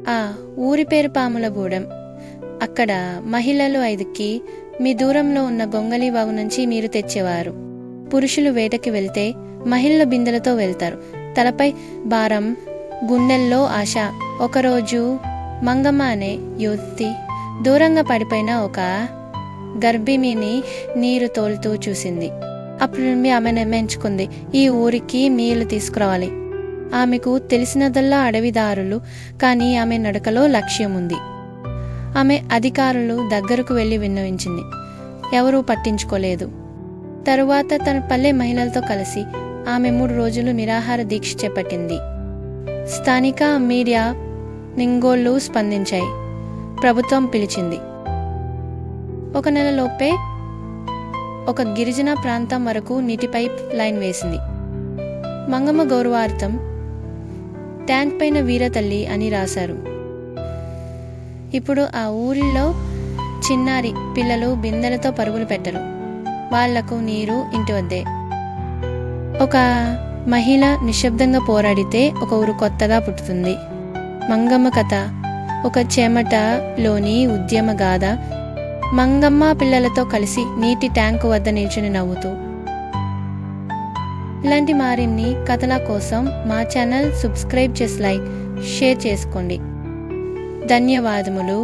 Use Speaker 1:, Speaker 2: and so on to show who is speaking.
Speaker 1: ఆ ఊరి పేరు పాములగూడెం. అక్కడ మహిళలు 5కి మీ దూరంలో ఉన్న గొంగళి వాగు నుంచి నీరు తెచ్చేవారు. పురుషులు వేటకి వెళ్తే మహిళలు బిందెలతో వెళ్తారు. తలపై భారం, గుండెల్లో ఆశ. ఒకరోజు మంగమ్మ అనే యువతి దూరంగా పడిపోయిన ఒక గర్భిణిని నీరు తోలుతూ చూసింది. అప్పుడు నుండి ఆమె నిర్ణయించుకుంది, ఈ ఊరికి నీళ్లు తీసుకురావాలి. ఆమెకు తెలిసినదల్లా అడవిదారులు, కానీ ఆమె నడకలో లక్ష్యం ఉంది. ఆమె అధికారులు దగ్గరకు వెళ్ళి విన్నవించింది. ఎవరూ పట్టించుకోలేదు. తరువాత తన పల్లె మహిళలతో కలిసి ఆమె 3 రోజులు నిరాహార దీక్ష చేపట్టింది. స్థానిక మీడియా నింగోళ్లు స్పందించాయి. ప్రభుత్వం పిలిచింది. 1 నెలలోపే ఒక గిరిజన ప్రాంతం వరకు నీటి పైప్ లైన్ వేసింది. మంగమ్మ గౌరవార్థం ట్యాంక్ పైన వీరతల్లి అని రాశారు. ఇప్పుడు ఆ ఊరిలో చిన్నారి పిల్లలు బిందెలతో పరుగులు పెట్టరు. వాళ్లకు నీరు ఇంటి వద్దే. ఒక మహిళ నిశ్శబ్దంగా పోరాడితే ఒక ఊరు కొత్తగా పుట్టుతుంది. మంగమ్మ కథ ఒక చెమటలోని ఉద్యమ గాథ. మంగమ్మ పిల్లలతో కలిసి నీటి ట్యాంకు వద్ద నిల్చుని నవ్వుతూ. ఇలాంటి మరిన్ని కథల కోసం మా ఛానల్ సబ్స్క్రైబ్ చేసి లైక్, షేర్ చేసుకోండి. ధన్యవాదములు.